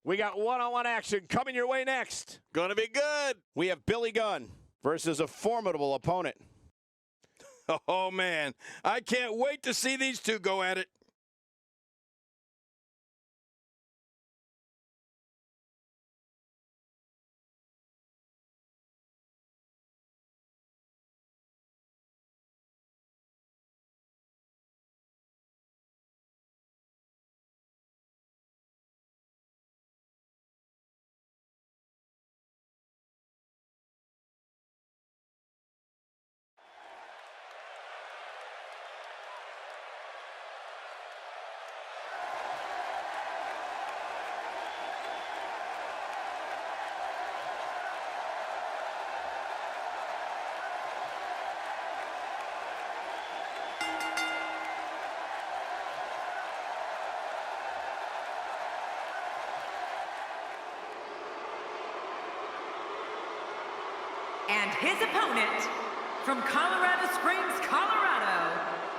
We got one-on-one action coming your way next. Gonna be good. We have Billy Gunn versus a formidable opponent. Oh, man. I can't wait to see these two go at it. And his opponent, from Colorado Springs, Colorado,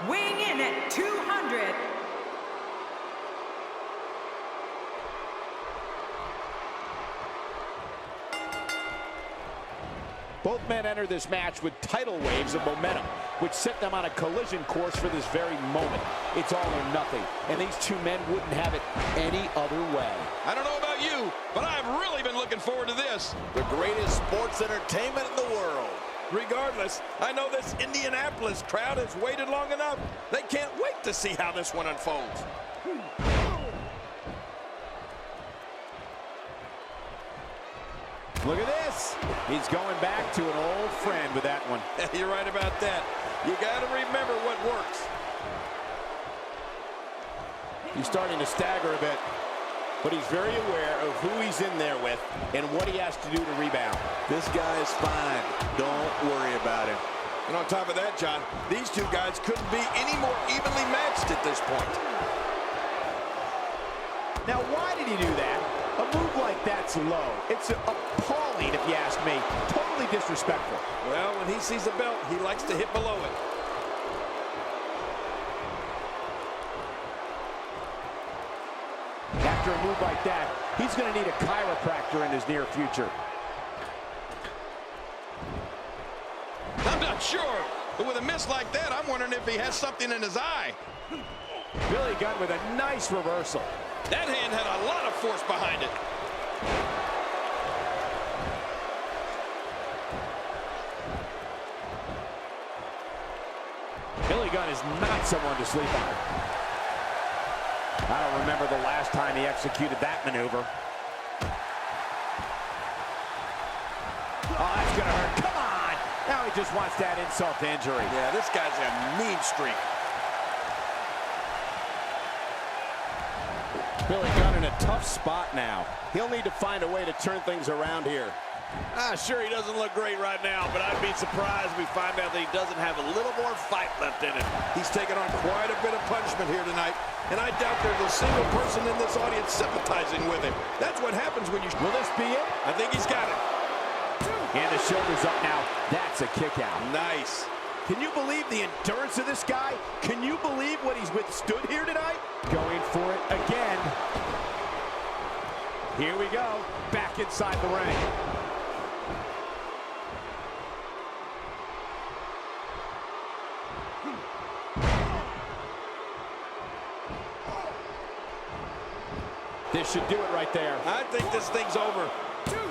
weighing in at 200. Both men enter this match with tidal waves of momentum, which set them on a collision course for this very moment. It's all or nothing, and these two men wouldn't have it any other way. I don't know about you, but I've really been looking forward to this. The greatest sports entertainment in the world. Regardless, I know this Indianapolis crowd has waited long enough. They can't wait to see how this one unfolds. Look at this. He's going back to an old friend with that one. You're right about that. You got to remember what works. He's starting to stagger a bit, but he's very aware of who he's in there with and what he has to do to rebound. This guy is fine. Don't worry about him. And on top of that, John, these two guys couldn't be any more evenly matched at this point. Now, why did he do that? A move like that's low. It's appalling, if you ask me. Totally disrespectful. Well, when he sees a belt, he likes to hit below it. After a move like that, he's going to need a chiropractor in his near future. I'm not sure, but with a miss like that, I'm wondering if he has something in his eye. Billy Gunn with a nice reversal. That hand had a lot of force behind it. Billy Gunn is not someone to sleep on. I don't remember the last time he executed that maneuver. Oh, that's going to hurt. Come on! Now he just wants that insult to injury. Yeah, this guy's got a mean streak. Billy Gunn in a tough spot now. He'll need to find a way to turn things around here. Sure, he doesn't look great right now, but I'd be surprised if we find out that he doesn't have a little more fight left in him. He's taken on quite a bit of punishment here tonight, and I doubt there's a single person in this audience sympathizing with him. That's what happens when you... Will this be it? I think he's got it. And the shoulder's up now. That's a kick out. Nice. Can you believe the endurance of this guy? Can you believe what he's withstood here tonight? Going for it again. Here we go. Back inside the ring. This should do it right there. I think this thing's over.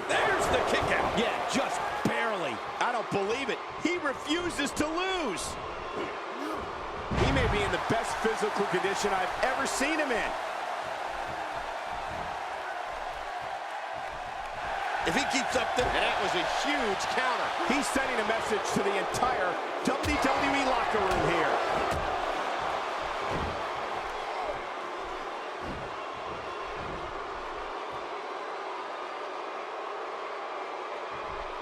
There's the kick out. Yeah, just barely. I don't believe it. He refuses to lose. He may be in the best physical condition I've ever seen him in. If he keeps up there... And that was a huge counter. He's sending a message to the entire WWE locker room here.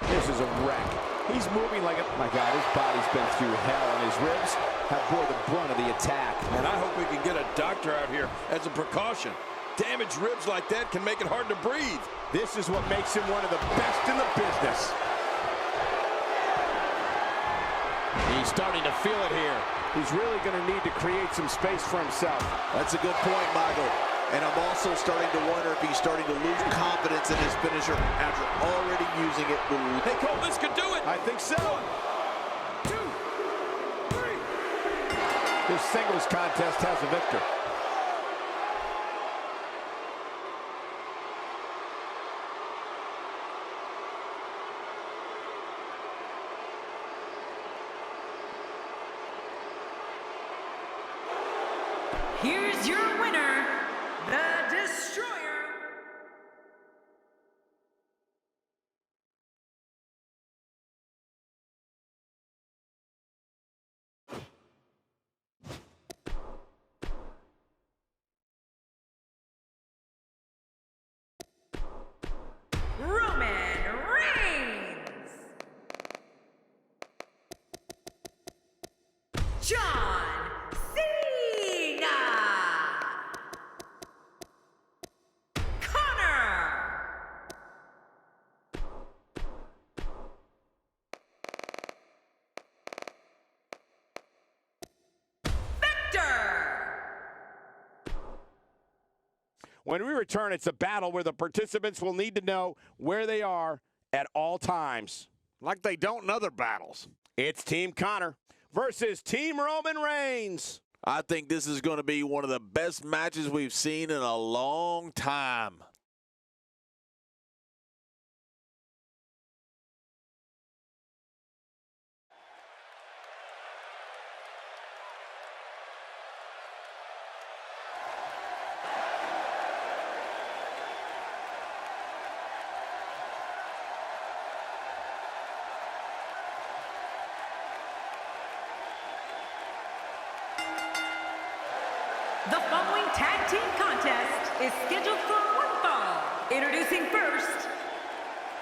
This is a wreck. He's moving like a... My God, his body's been through hell, and his ribs have bore the brunt of the attack. And I hope we can get a doctor out here as a precaution. Damaged ribs like that can make it hard to breathe. This is what makes him one of the best in the business. He's starting to feel it here. He's really going to need to create some space for himself. That's a good point, Michael. And I'm also starting to wonder if he's starting to lose confidence in his finisher after already using it. Hey, Cole, this could do it. I think so. 1, 2, 3. This singles contest has a victor. Here's your winner, the Destroyer. Roman Reigns. John Cena. When we return, it's a battle where the participants will need to know where they are at all times. Like they don't in other battles. It's Team Connor versus Team Roman Reigns. I think this is going to be one of the best matches we've seen in a long time. The following tag team contest is scheduled for one fall. Introducing first,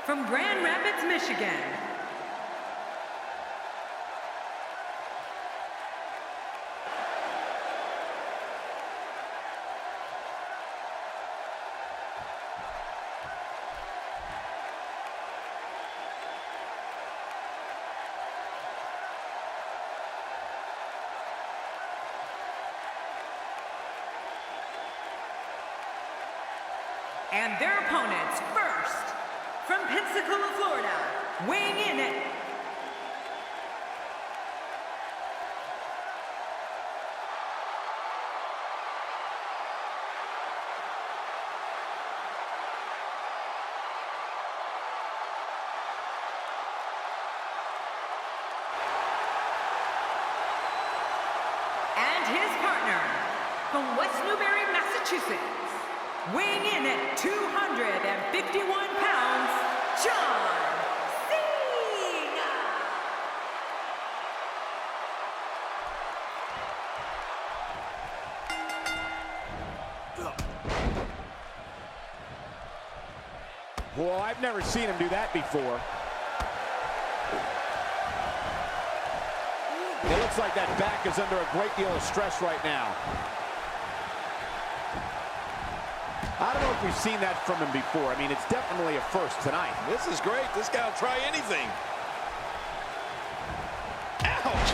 from Grand Rapids, Michigan, and their opponents first, from Pensacola, Florida, weighing in at and his partner, from West Newbury, Massachusetts, weighing in at 251 pounds, John Cena. Well, I've never seen him do that before. It looks like that back is under a great deal of stress right now. I don't know if we've seen that from him before. I mean, it's definitely a first tonight. This is great. This guy will try anything. Ouch!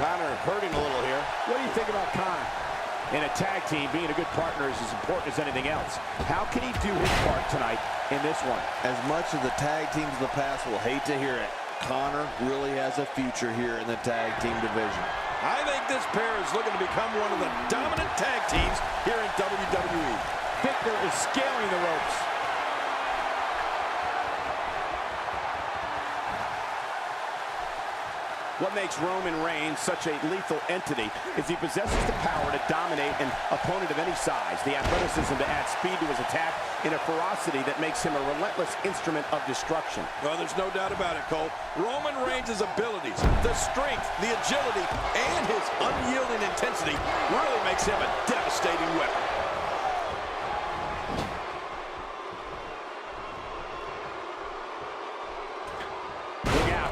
Connor hurting a little here. What do you think about Connor? In a tag team, being a good partner is as important as anything else. How can he do his part tonight in this one? As much as the tag teams of the past will hate to hear it, Connor really has a future here in the tag team division. I think this pair is looking to become one of the dominant tag teams here in WWE. Victor is scaling the ropes. What makes Roman Reigns such a lethal entity is he possesses the power to dominate an opponent of any size, the athleticism to add speed to his attack, and a ferocity that makes him a relentless instrument of destruction. Well, there's no doubt about it, Cole. Roman Reigns' abilities, the strength, the agility, and his unyielding intensity really makes him a devastating weapon. Look out.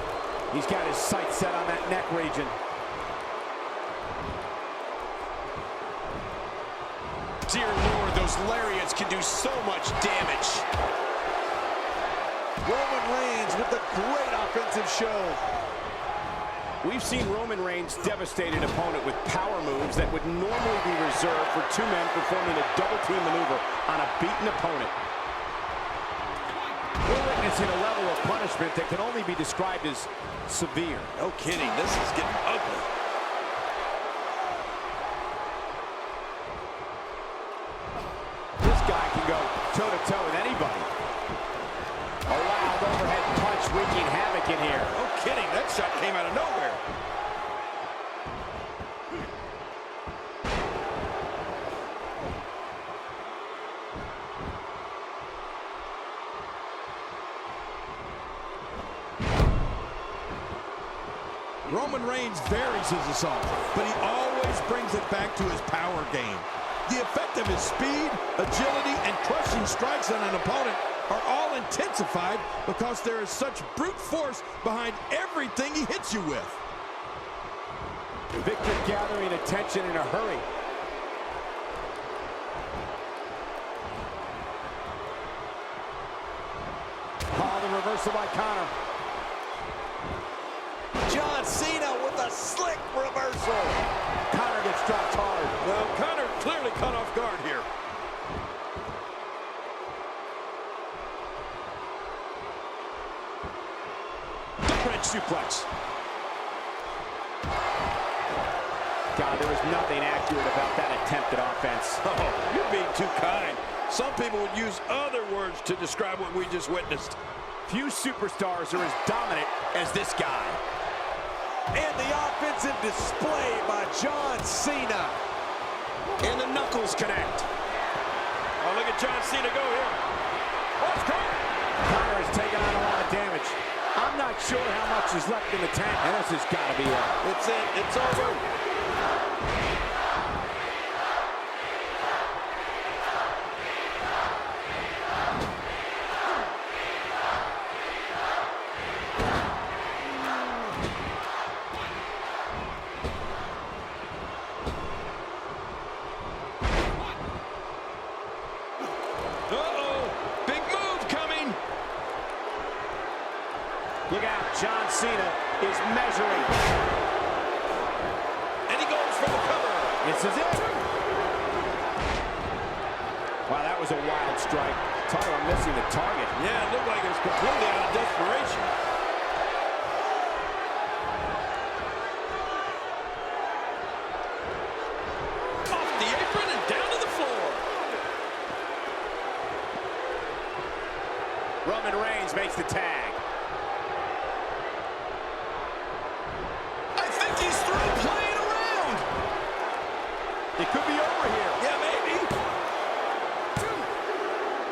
He's got his sights set on that neck region. Dear Lord, those lariats can do so much damage. Roman Reigns with a great offensive show. We've seen Roman Reigns devastate an opponent with power moves that would normally be reserved for two men performing a double-team maneuver on a beaten opponent. We're witnessing a level of punishment that can only be described as severe. No kidding, this is getting ugly. This guy can go toe-to-toe with anybody. A wild overhead punch wreaking havoc in here. No kidding, that shot came out of nowhere. Roman Reigns varies his assault, but he always brings it back to his power game. The effect of his speed, agility, and crushing strikes on an opponent are all intensified because there is such brute force behind everything he hits you with. Victor gathering attention in a hurry. Oh, the reversal by Connor. John Cena with a slick reversal. Connor gets dropped hard. Well, Connor clearly caught off guard here. French suplex. God, there was nothing accurate about that attempted offense. Oh, you're being too kind. Some people would use other words to describe what we just witnessed. Few superstars are as dominant as this guy. And the offensive display by John Cena. And the knuckles connect. Oh, look at John Cena go here. Watch Connor. Connor has taken on a lot of damage. I'm not sure how much is left in the tank. And this has got to be it. It's it. It's over. Look out, John Cena is measuring. And he goes for the cover. This is it. Wow, that was a wild strike. Talk about missing the target. Yeah, it looked like it was completely out of desperation. Off the apron and down to the floor. Roman Reigns makes the tag. He's through playing around. It could be over here. Yeah, maybe. 2,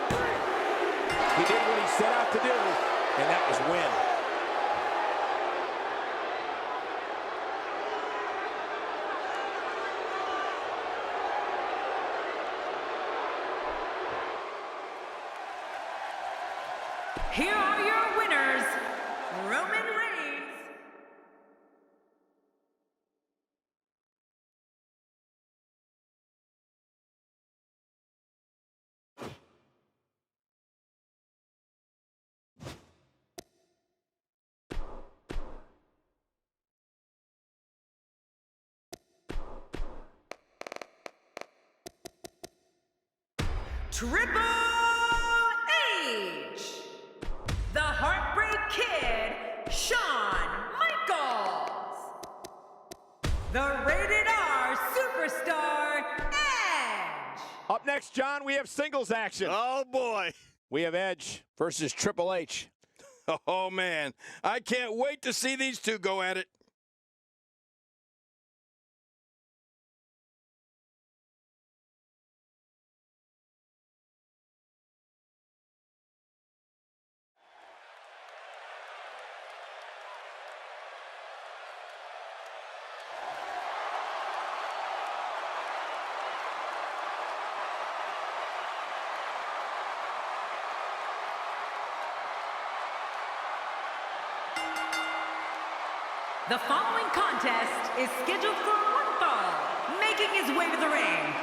3. He did what he set out to do, and that was win. Here are your winners, Roman Reigns. Triple H, the Heartbreak Kid, Shawn Michaels, the Rated R Superstar, Edge. Up next, John, we have singles action. Oh, boy. We have Edge versus Triple H. Oh, man. I can't wait to see these two go at it. The following contest is scheduled for one fall. Making his way to the ring,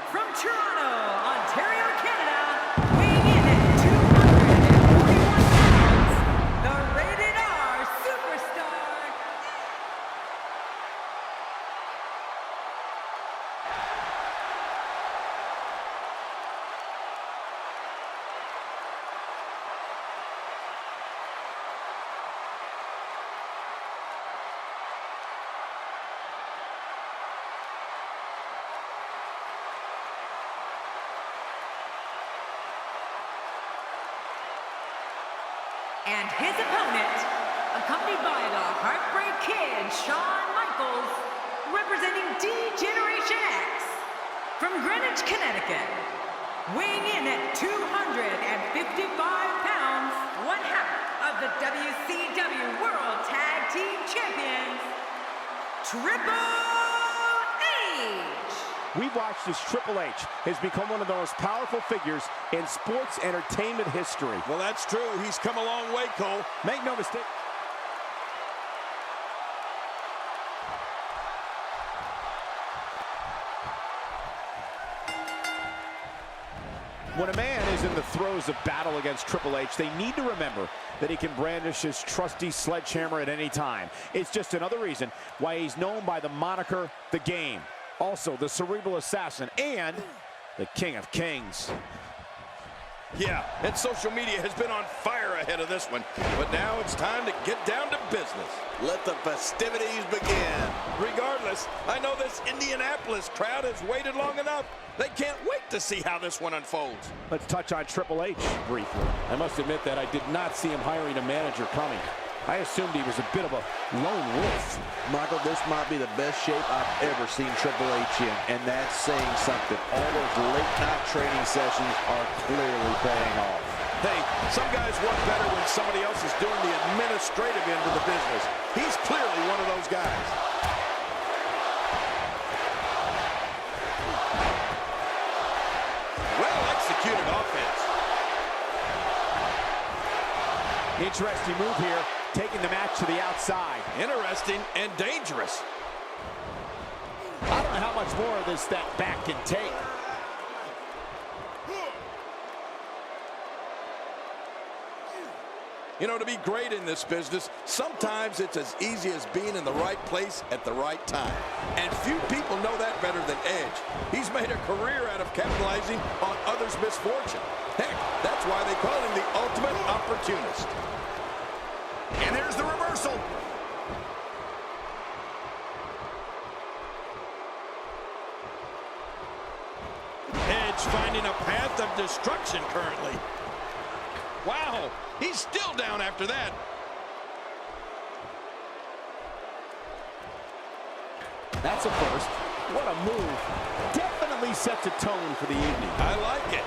from Toronto, Ontario, Canada, weighing in at 241 pounds, the Rated R Superstar. And his opponent, accompanied by the Heartbreak Kid, Shawn Michaels, representing D-Generation X, from Greenwich, Connecticut, weighing in at 255 pounds, one half of the WCW World Tag Team Champions, Triple H. We've watched as Triple H has become one of the most powerful figures in sports entertainment history. Well, that's true. He's come a long way, Cole. Make no mistake. When a man is in the throes of battle against Triple H, they need to remember that he can brandish his trusty sledgehammer at any time. It's just another reason why he's known by the moniker The Game. Also, the Cerebral Assassin and the King of Kings. Yeah, and social media has been on fire ahead of this one. But now it's time to get down to business. Let the festivities begin. Regardless, I know this Indianapolis crowd has waited long enough. They can't wait to see how this one unfolds. Let's touch on Triple H briefly. I must admit that I did not see him hiring a manager coming. I assumed he was a bit of a lone wolf. Michael, this might be the best shape I've ever seen Triple H in, and that's saying something. All those late-night training sessions are clearly paying off. Hey, some guys work better when somebody else is doing the administrative end of the business. He's clearly one of those guys. Well-executed offense. Interesting move here, taking the match to the outside. Interesting and dangerous. I don't know how much more of this that back can take. You know, to be great in this business, sometimes it's as easy as being in the right place at the right time. And few people know that better than Edge. He's made a career out of capitalizing on others' misfortune. Heck, that's why they call him the ultimate opportunist. And there's the reversal. Edge finding a path of destruction currently. Wow, he's still down after that. That's a first. What a move. Definitely sets a tone for the evening. I like it.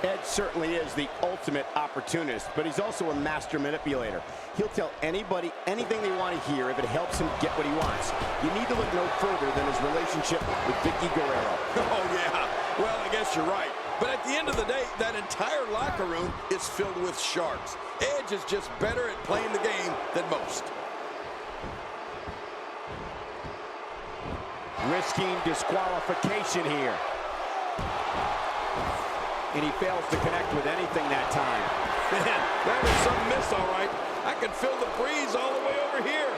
Edge certainly is the ultimate opportunist, but he's also a master manipulator. He'll tell anybody anything they want to hear if it helps him get what he wants. You need to look no further than his relationship with Vicky Guerrero. Oh, yeah. Well, I guess you're right. But at the end of the day, that entire locker room is filled with sharks. Edge is just better at playing the game than most. Risking disqualification here. And he fails to connect with anything that time. Man, that was some miss, all right. I can feel the breeze all the way over here.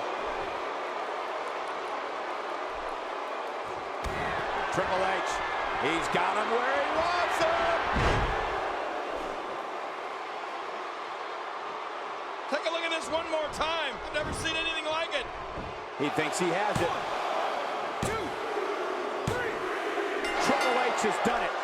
Triple H, he's got him where he wants him. Take a look at this one more time. I've never seen anything like it. He thinks he has it. 1, 2, 3. Triple H has done it.